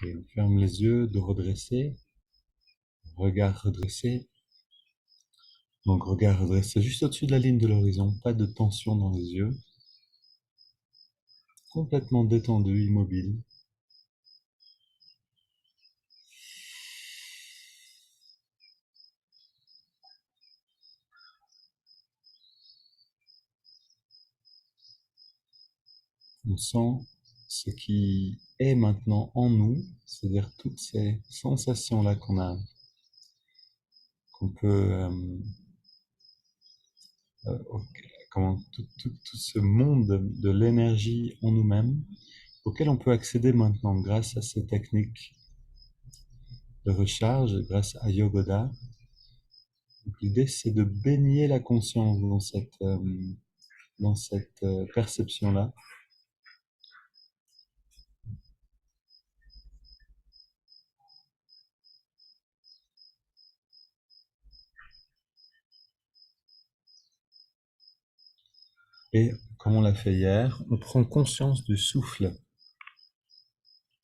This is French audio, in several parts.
Et on ferme les yeux, de redresser, regard redressé. Donc regard redressé juste au-dessus de la ligne de l'horizon, pas de tension dans les yeux, complètement détendu, immobile. On sent ce qui est maintenant en nous, c'est-à-dire toutes ces sensations-là qu'on peut, comment, tout ce monde de l'énergie en nous-mêmes, auquel on peut accéder maintenant grâce à ces techniques de recharge, grâce à Yogoda. L'idée, c'est de baigner la conscience dans cette perception-là. Et comme on l'a fait hier, on prend conscience du souffle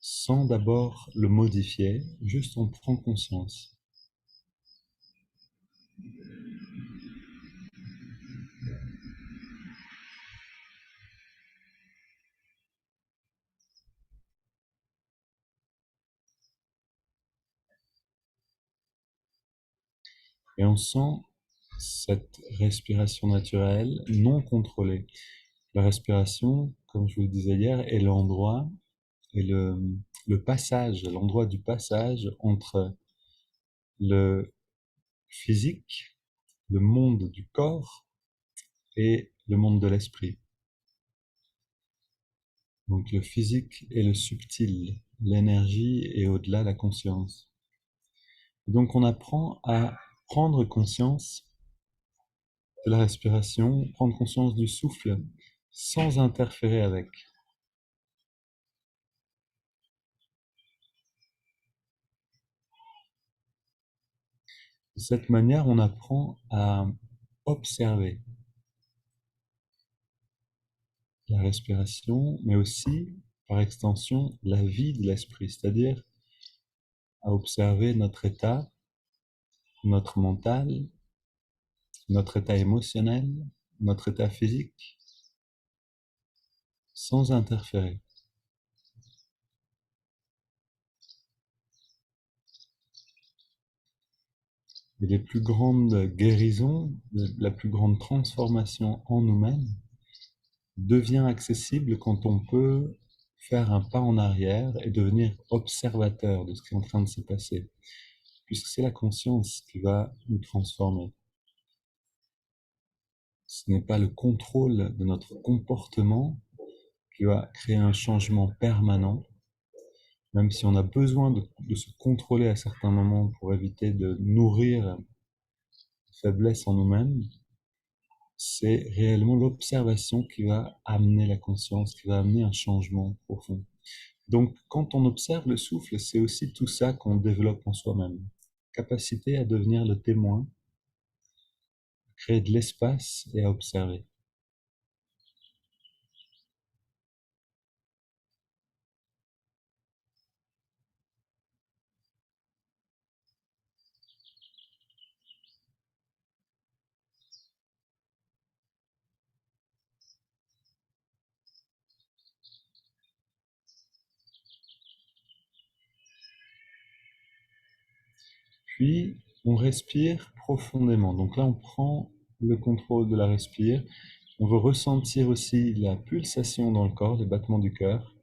sans d'abord le modifier, juste on prend conscience. Et on sent cette respiration naturelle non contrôlée. La respiration, comme je vous le disais hier, est l'endroit et le passage, l'endroit du passage entre le physique, le monde du corps et le monde de l'esprit. Donc le physique est le subtil, l'énergie et au-delà la conscience. Et donc on apprend à prendre conscience de la respiration, prendre conscience du souffle sans interférer avec. De cette manière, on apprend à observer la respiration, mais aussi, par extension, la vie de l'esprit, c'est-à-dire à observer notre état, notre mental, notre état émotionnel, notre état physique, sans interférer. Et les plus grandes guérisons, la plus grande transformation en nous-mêmes devient accessible quand on peut faire un pas en arrière et devenir observateur de ce qui est en train de se passer, puisque c'est la conscience qui va nous transformer. Ce n'est pas le contrôle de notre comportement qui va créer un changement permanent, même si on a besoin de se contrôler à certains moments pour éviter de nourrir la faiblesse en nous-mêmes. C'est réellement l'observation qui va amener la conscience, qui va amener un changement profond. Donc, quand on observe le souffle, c'est aussi tout ça qu'on développe en soi-même. Capacité à devenir le témoin, à créer de l'espace et à observer. Puis, on respire profondément. Donc là, on prend le contrôle de la respire. On veut ressentir aussi la pulsation dans le corps, les battements du cœur.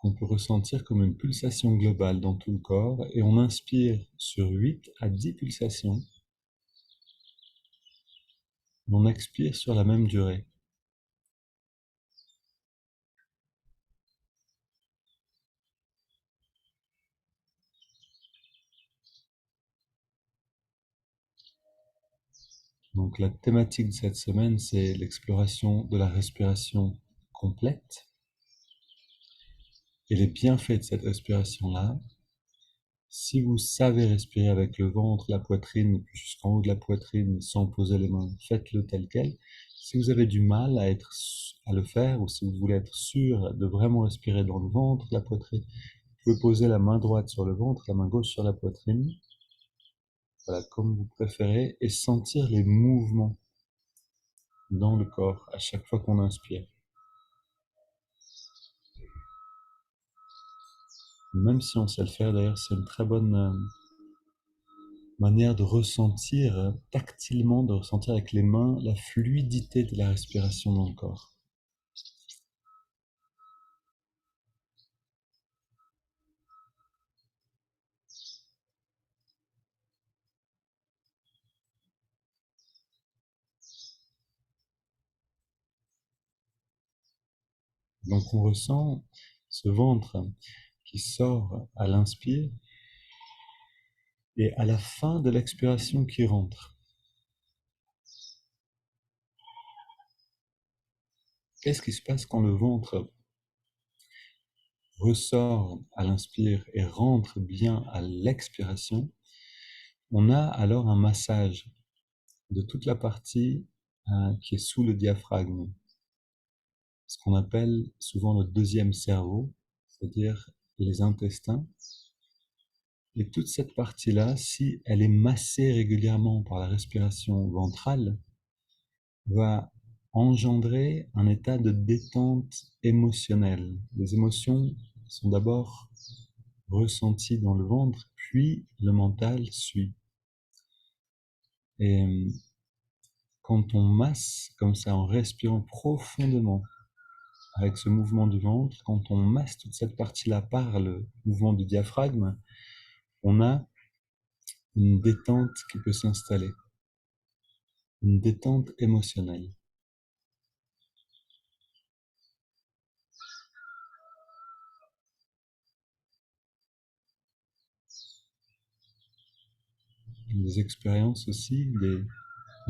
On peut ressentir comme une pulsation globale dans tout le corps. Et on inspire sur 8 à 10 pulsations. On expire sur la même durée. Donc la thématique de cette semaine, c'est l'exploration de la respiration complète et les bienfaits de cette respiration-là. Si vous savez respirer avec le ventre, la poitrine, puis jusqu'en haut de la poitrine, sans poser les mains, faites-le tel quel. Si vous avez du mal à le faire, ou si vous voulez être sûr de vraiment respirer dans le ventre, la poitrine, vous pouvez poser la main droite sur le ventre, la main gauche sur la poitrine, voilà, comme vous préférez, et sentir les mouvements dans le corps à chaque fois qu'on inspire. Même si on sait le faire, d'ailleurs, c'est une très bonne manière de ressentir tactilement, de ressentir avec les mains la fluidité de la respiration dans le corps. Donc on ressent ce ventre qui sort à l'inspire et à la fin de l'expiration qui rentre. Qu'est-ce qui se passe quand le ventre ressort à l'inspire et rentre bien à l'expiration? On a alors un massage de toute la partie qui est sous le diaphragme, ce qu'on appelle souvent le deuxième cerveau, c'est-à-dire les intestins. Et toute cette partie-là, si elle est massée régulièrement par la respiration ventrale, va engendrer un état de détente émotionnelle. Les émotions sont d'abord ressenties dans le ventre, puis le mental suit. Et quand on masse comme ça en respirant profondément avec ce mouvement du ventre, quand on masse toute cette partie-là par le mouvement du diaphragme, on a une détente qui peut s'installer, une détente émotionnelle. Des expériences aussi, des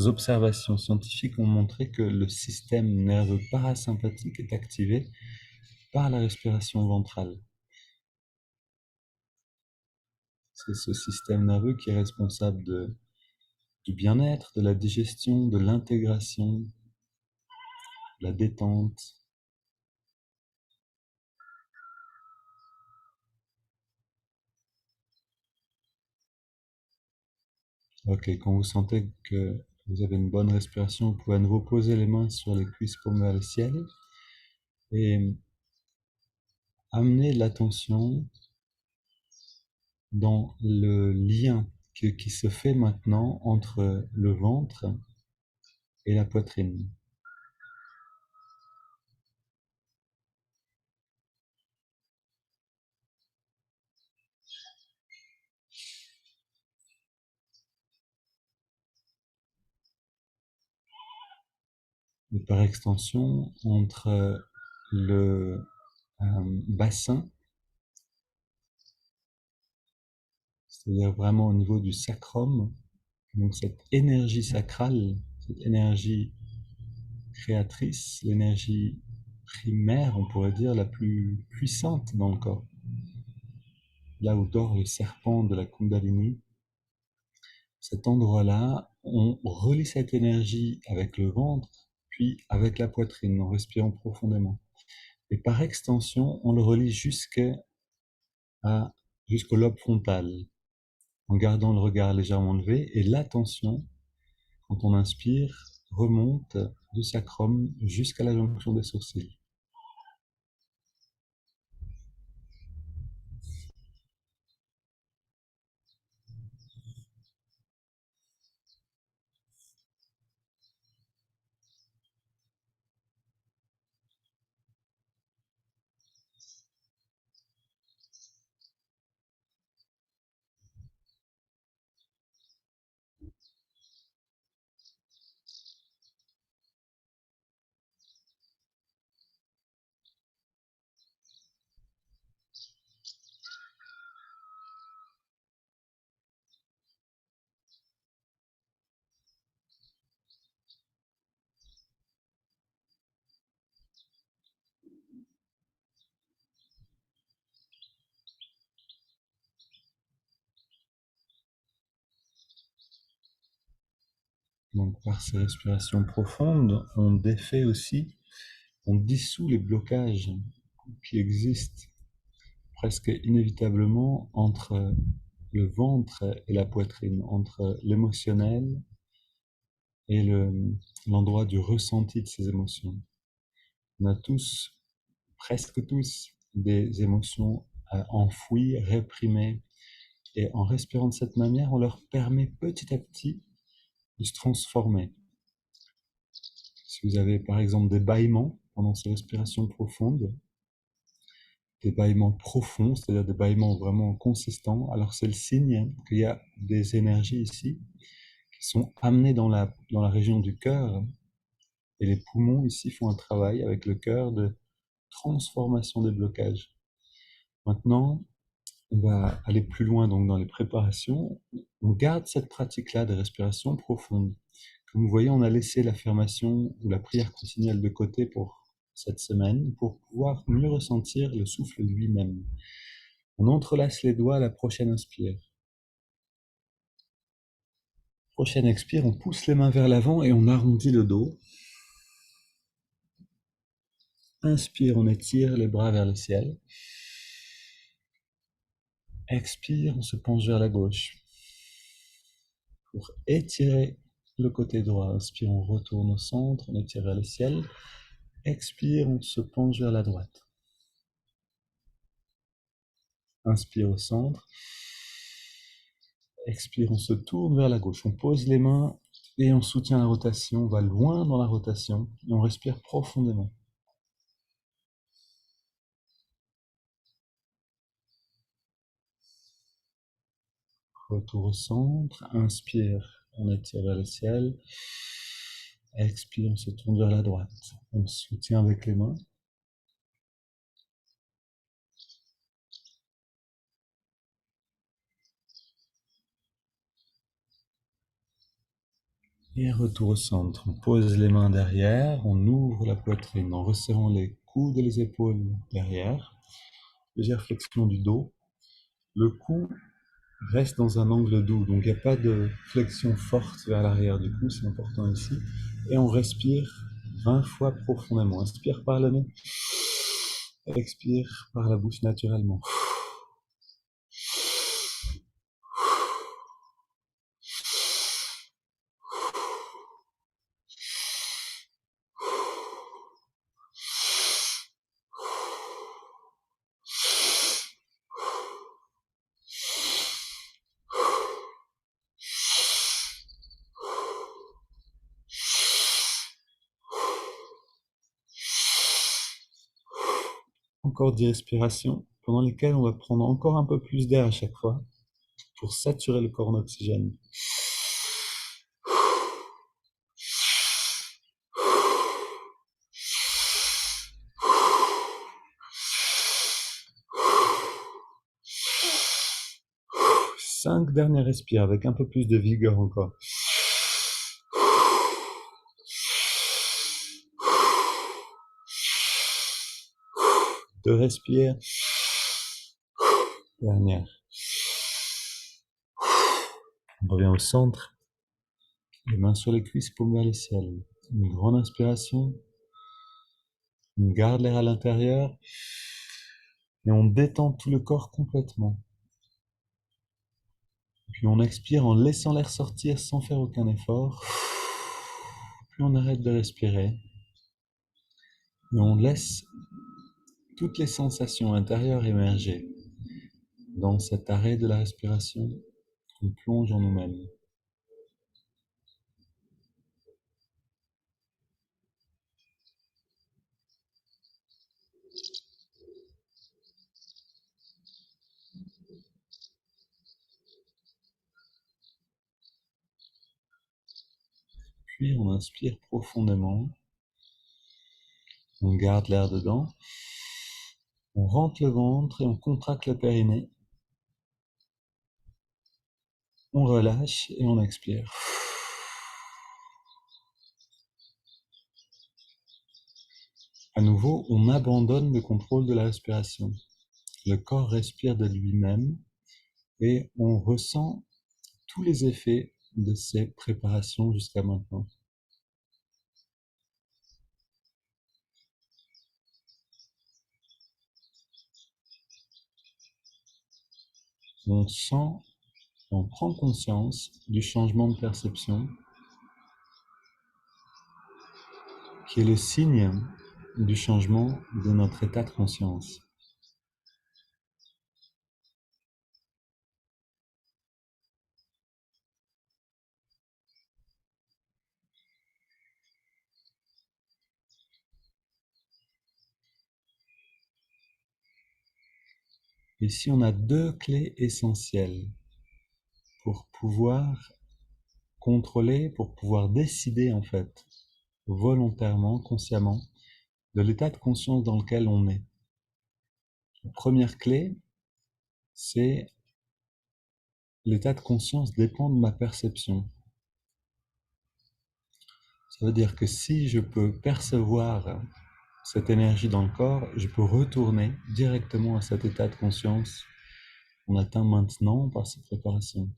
observations scientifiques ont montré que le système nerveux parasympathique est activé par la respiration ventrale. C'est ce système nerveux qui est responsable du bien-être, de la digestion, de l'intégration, de la détente. Ok, quand vous sentez que vous avez une bonne respiration, vous pouvez à nouveau poser les mains sur les cuisses paumes vers le ciel et amener l'attention dans le lien qui se fait maintenant entre le ventre et la poitrine. Et par extension, entre le bassin, c'est-à-dire vraiment au niveau du sacrum, donc cette énergie sacrale, cette énergie créatrice, l'énergie primaire, on pourrait dire, la plus puissante dans le corps. Là où dort le serpent de la Kundalini, cet endroit-là, on relie cette énergie avec le ventre, puis avec la poitrine, en respirant profondément. Et par extension, on le relie jusqu'au lobe frontal, en gardant le regard légèrement levé, et l'attention, quand on inspire, remonte du sacrum jusqu'à la jonction des sourcils. Donc, par ces respirations profondes, on défait aussi, on dissout les blocages qui existent presque inévitablement entre le ventre et la poitrine, entre l'émotionnel et l'endroit du ressenti de ces émotions. On a tous, presque tous, des émotions enfouies, réprimées. Et en respirant de cette manière, on leur permet petit à petit de se transformer. Si vous avez par exemple des bâillements pendant ces respirations profondes, des bâillements profonds, c'est-à-dire des bâillements vraiment consistants, alors c'est le signe qu'il y a des énergies ici qui sont amenées dans la région du cœur. Et les poumons ici font un travail avec le cœur de transformation des blocages. Maintenant, on va aller plus loin donc dans les préparations. On garde cette pratique-là de respiration profonde. Comme vous voyez, on a laissé l'affirmation ou la prière continuelle de côté pour cette semaine pour pouvoir mieux ressentir le souffle lui-même. On entrelace les doigts à la prochaine inspire. Prochaine expire, on pousse les mains vers l'avant et on arrondit le dos. Inspire, on étire les bras vers le ciel. Expire, on se penche vers la gauche. Pour étirer le côté droit, inspire, on retourne au centre, on étire vers le ciel. Expire, on se penche vers la droite. Inspire au centre. Expire, on se tourne vers la gauche. On pose les mains et on soutient la rotation. On va loin dans la rotation et on respire profondément. Retour au centre. Inspire, on étire vers le ciel. Expire, on se tourne vers la droite. On soutient avec les mains. Et retour au centre. On pose les mains derrière, on ouvre la poitrine en resserrant les coudes et les épaules derrière. Légère flexion du dos. Le cou reste dans un angle doux, donc il n'y a pas de flexion forte vers l'arrière du cou, c'est important ici. Et on respire 20 fois profondément. Inspire par le nez, expire par la bouche naturellement. Encore 10 respirations, pendant lesquelles on va prendre encore un peu plus d'air à chaque fois pour saturer le corps en oxygène. Cinq dernières respires avec un peu plus de vigueur encore. Deux respires. Dernière. On revient au centre. Les mains sur les cuisses, paume vers le ciel. Une grande inspiration. On garde l'air à l'intérieur. Et on détend tout le corps complètement. Puis on expire en laissant l'air sortir sans faire aucun effort. Puis on arrête de respirer. Et on laisse toutes les sensations intérieures émerger. Dans cet arrêt de la respiration, on plonge en nous-mêmes. Puis on inspire profondément. On garde l'air dedans. On rentre le ventre et on contracte le périnée. On relâche et on expire. À nouveau, on abandonne le contrôle de la respiration. Le corps respire de lui-même et on ressent tous les effets de ces préparations jusqu'à maintenant? On sent, on prend conscience du changement de perception qui est le signe du changement de notre état de conscience. Ici, on a deux clés essentielles pour pouvoir contrôler, pour pouvoir décider en fait, volontairement, consciemment, de l'état de conscience dans lequel on est. La première clé, c'est l'état de conscience dépend de ma perception. Ça veut dire que si je peux percevoir cette énergie dans le corps, je peux retourner directement à cet état de conscience qu'on atteint maintenant par cette préparation.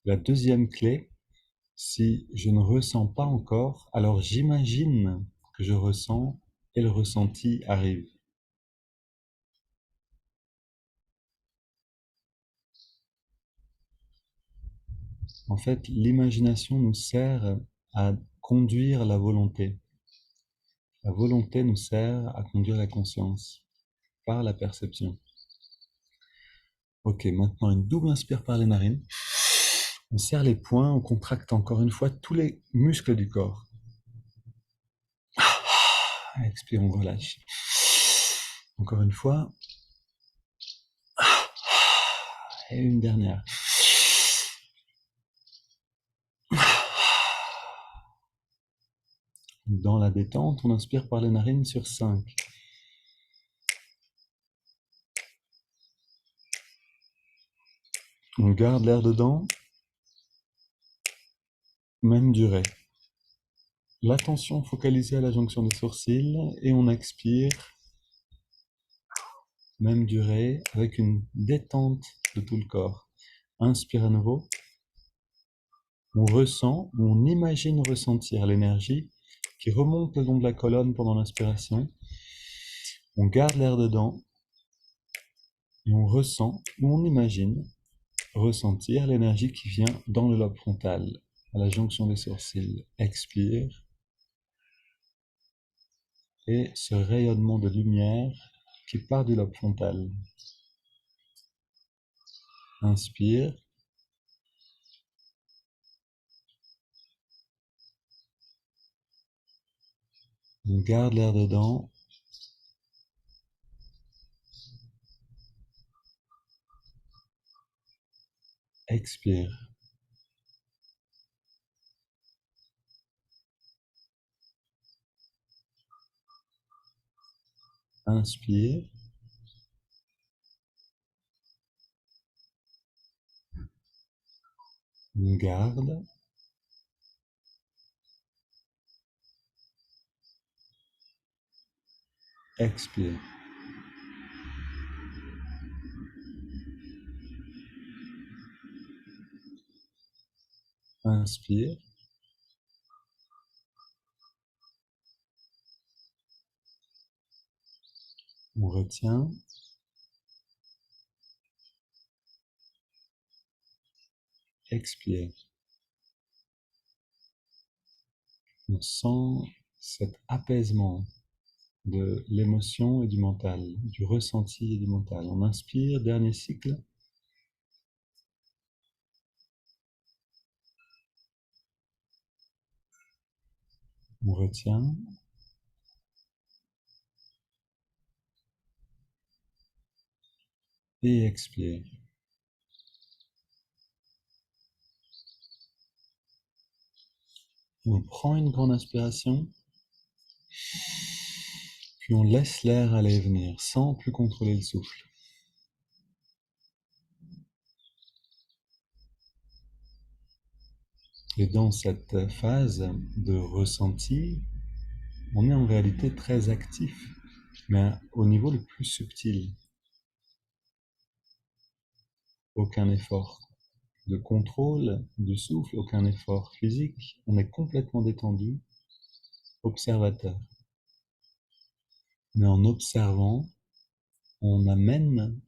La deuxième clé, si je ne ressens pas encore, alors j'imagine que je ressens et le ressenti arrive. En fait, l'imagination nous sert à conduire la volonté. La volonté nous sert à conduire la conscience par la perception. Ok, maintenant une double inspire par les narines. On serre les poings, on contracte encore une fois tous les muscles du corps. Expire, on relâche. Encore une fois. Et une dernière. Dans la détente, on inspire par les narines sur 5. On garde l'air dedans. Même durée. L'attention focalisée à la jonction des sourcils et on expire. Même durée avec une détente de tout le corps. Inspire à nouveau. On ressent, on imagine ressentir l'énergie qui remonte le long de la colonne pendant l'inspiration. On garde l'air dedans et on ressent ou on imagine ressentir l'énergie qui vient dans le lobe frontal, à la jonction des sourcils. Expire. Et ce rayonnement de lumière qui part du lobe frontal. Inspire. On garde l'air dedans. Expire. Inspire. On garde. Expire. Inspire. On retient. Expire. On sent cet apaisement de l'émotion et du mental, du ressenti et du mental. On inspire, dernier cycle. On retient. Et expire. On prend une grande inspiration, puis on laisse l'air aller et venir sans plus contrôler le souffle. Et dans cette phase de ressenti, on est en réalité très actif, mais au niveau le plus subtil. Aucun effort. de contrôle du souffle, aucun effort physique. On est complètement détendu, observateur. Mais en observant, on amène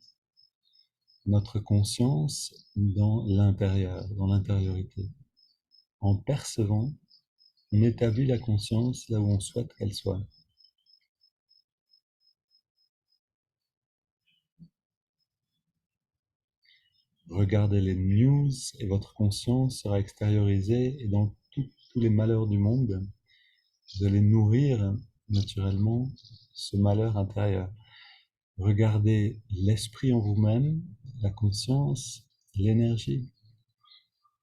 notre conscience dans l'intérieur, dans l'intériorité. En percevant, on établit la conscience là où on souhaite qu'elle soit. Regardez les news et votre conscience sera extériorisée et dans tous les malheurs du monde, vous allez nourrir naturellement ce malheur intérieur. Regardez l'esprit en vous-même, la conscience, l'énergie.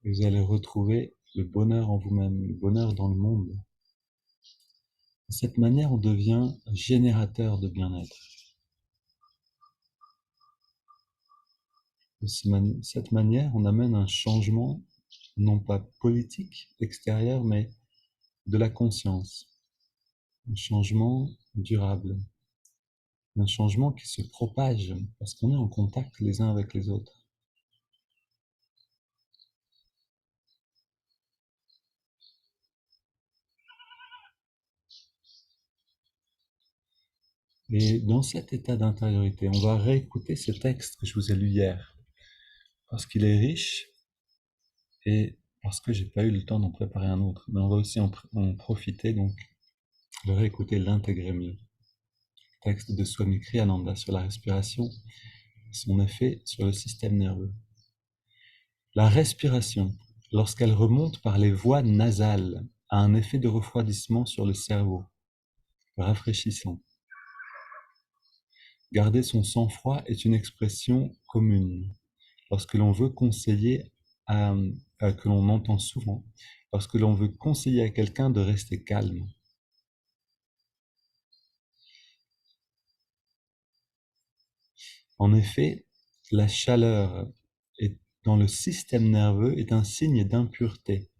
Et vous allez retrouver le bonheur en vous-même, le bonheur dans le monde. De cette manière, on devient générateur de bien-être. De cette manière, on amène un changement, non pas politique, extérieur, mais de la conscience. Un changement durable. Un changement qui se propage parce qu'on est en contact les uns avec les autres. Et dans cet état d'intériorité, on va réécouter ce texte que je vous ai lu hier, parce qu'il est riche et parce que j'ai pas eu le temps d'en préparer un autre. Mais on va aussi en profiter, donc de réécouter, l'intégrer mieux. Texte de Swami Kriyananda sur la respiration, son effet sur le système nerveux. La respiration, lorsqu'elle remonte par les voies nasales, a un effet de refroidissement sur le cerveau, rafraîchissant. Garder son sang-froid est une expression commune. Lorsque l'on veut conseiller, que l'on entend souvent, lorsque l'on veut conseiller à quelqu'un de rester calme. En effet, la chaleur dans le système nerveux est un signe d'impureté,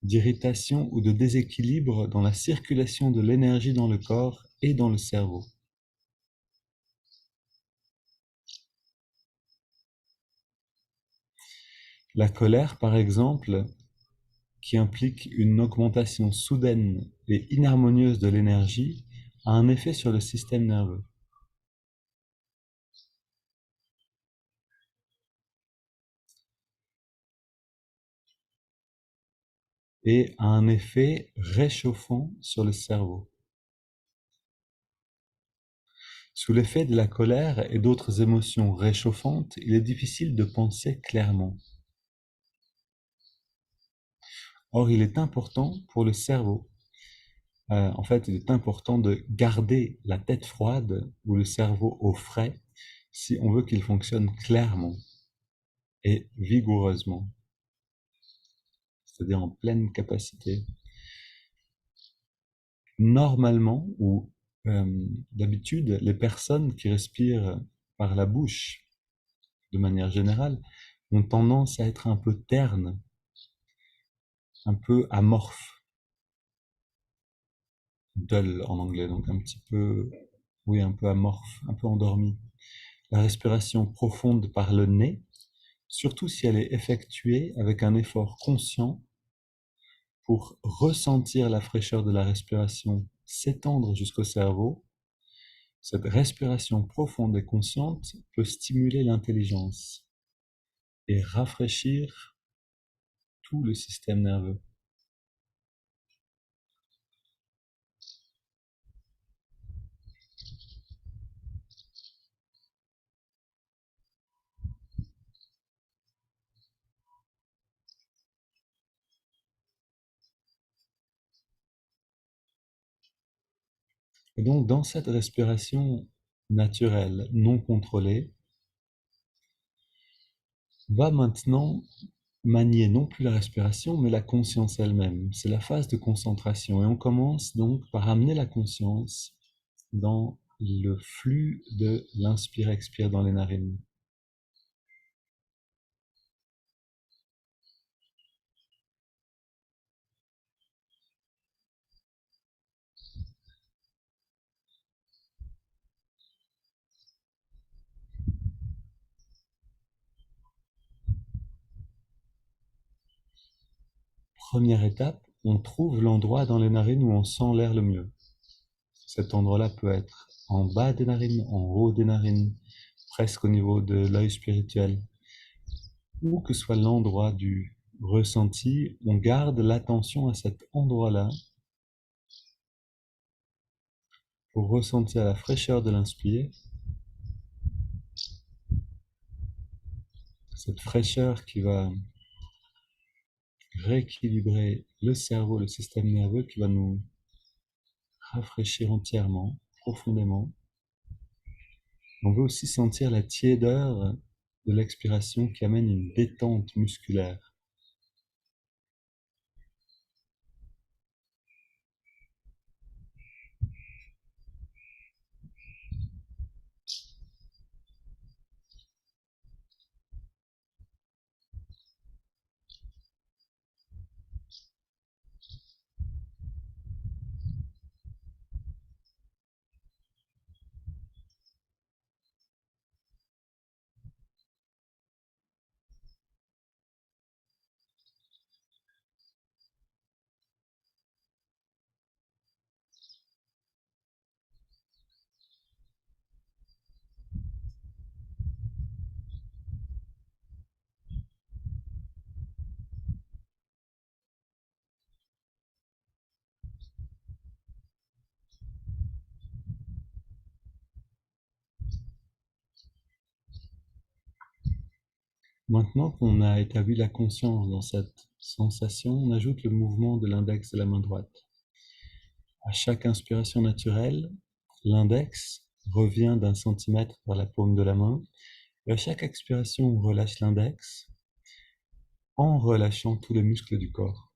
d'irritation ou de déséquilibre dans la circulation de l'énergie dans le corps et dans le cerveau. La colère, par exemple, qui implique une augmentation soudaine et inharmonieuse de l'énergie, a un effet sur le système nerveux. Et a un effet réchauffant sur le cerveau. Sous l'effet de la colère et d'autres émotions réchauffantes, il est difficile de penser clairement. Or, il est important pour le cerveau, en fait, il est important de garder la tête froide ou le cerveau au frais si on veut qu'il fonctionne clairement et vigoureusement, c'est-à-dire en pleine capacité. Normalement, ou d'habitude, les personnes qui respirent par la bouche, de manière générale, ont tendance à être un peu ternes, un peu amorphes, dull en anglais, donc un petit peu, oui, un peu amorphe, un peu endormi. La respiration profonde par le nez, surtout si elle est effectuée avec un effort conscient pour ressentir la fraîcheur de la respiration s'étendre jusqu'au cerveau, cette respiration profonde et consciente peut stimuler l'intelligence et rafraîchir tout le système nerveux. Et donc, dans cette respiration naturelle, non contrôlée, va maintenant manier non plus la respiration, mais la conscience elle-même. C'est la phase de concentration. Et on commence donc par amener la conscience dans le flux de l'inspire-expire dans les narines. première étape, on trouve l'endroit dans les narines où on sent l'air le mieux. Cet endroit-là peut être en bas des narines, en haut des narines, presque au niveau de l'œil spirituel. Où que soit l'endroit du ressenti, on garde l'attention à cet endroit-là pour ressentir la fraîcheur de l'inspire, cette fraîcheur qui va rééquilibrer le cerveau, le système nerveux, qui va nous rafraîchir entièrement, profondément. On veut aussi sentir la tiédeur de l'expiration qui amène une détente musculaire. Maintenant qu'on a établi la conscience dans cette sensation, on ajoute le mouvement de l'index de la main droite. À chaque inspiration naturelle, l'index revient d'un centimètre vers la paume de la main, et à chaque expiration, on relâche l'index en relâchant tous les muscles du corps.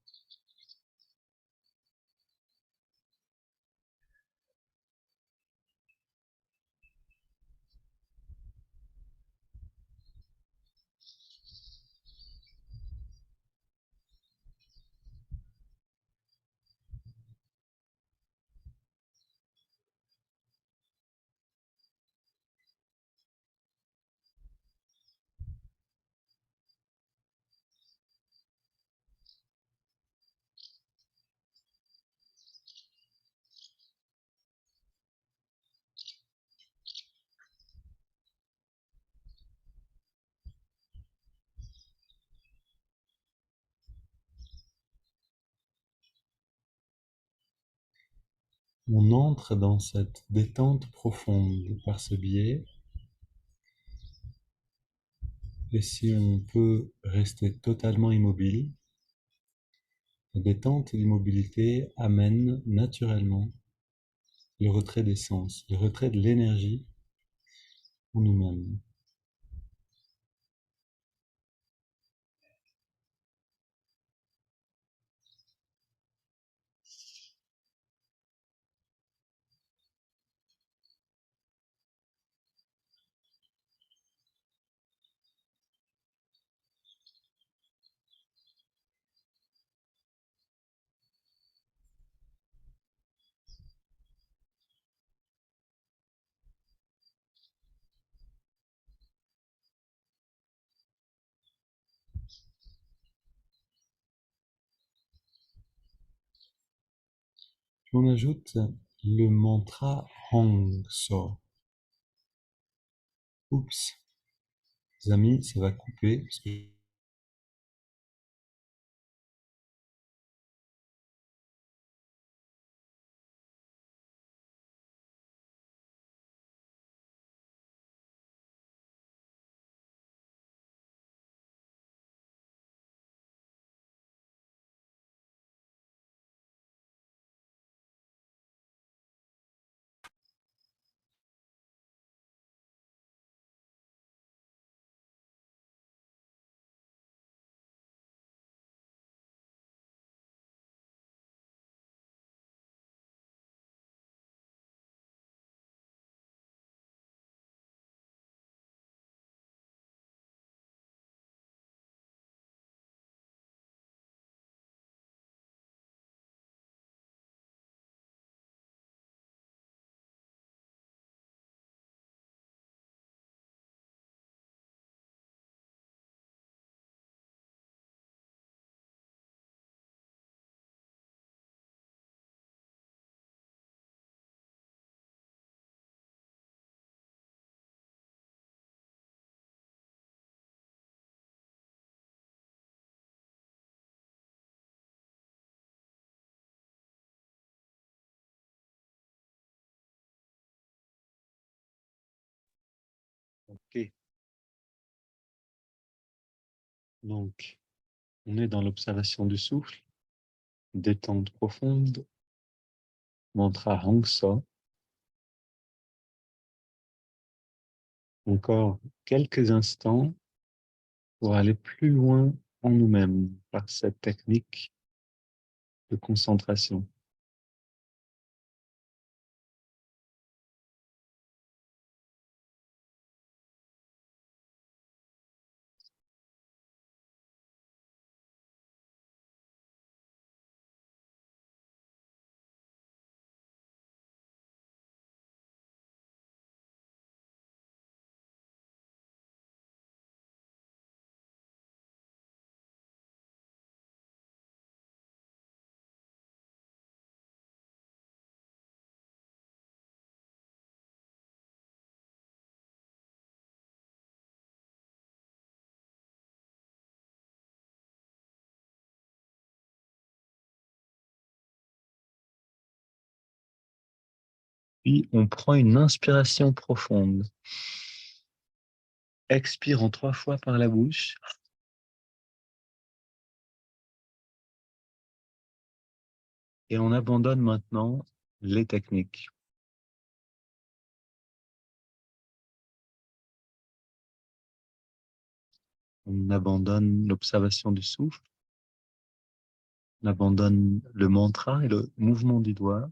On entre dans cette détente profonde par ce biais, et si on peut rester totalement immobile, la détente et l'immobilité amènent naturellement le retrait des sens, le retrait de l'énergie en nous-mêmes. On ajoute le mantra Hong So. Oups, les amis, ça va couper parce que Donc, on est dans l'observation du souffle, détente profonde, mantra Hong So. Encore quelques instants pour aller plus loin en nous-mêmes par cette technique de concentration. Puis on prend une inspiration profonde. Expire en 3 fois par la bouche. Et on abandonne maintenant les techniques. On abandonne l'observation du souffle. On abandonne le mantra et le mouvement du doigt.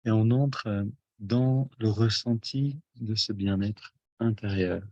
Et on entre dans le ressenti de ce bien-être intérieur.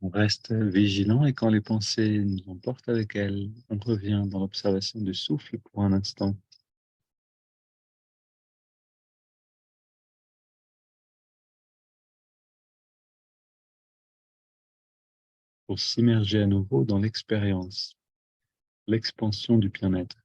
On reste vigilant et quand les pensées nous emportent avec elles, on revient dans l'observation du souffle pour un instant. Pour s'immerger à nouveau dans l'expérience, l'expansion du bien-être.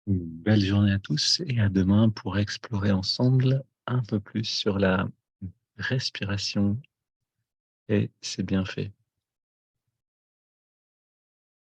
Une belle journée à tous et à demain pour explorer ensemble un peu plus sur la respiration et ses bienfaits.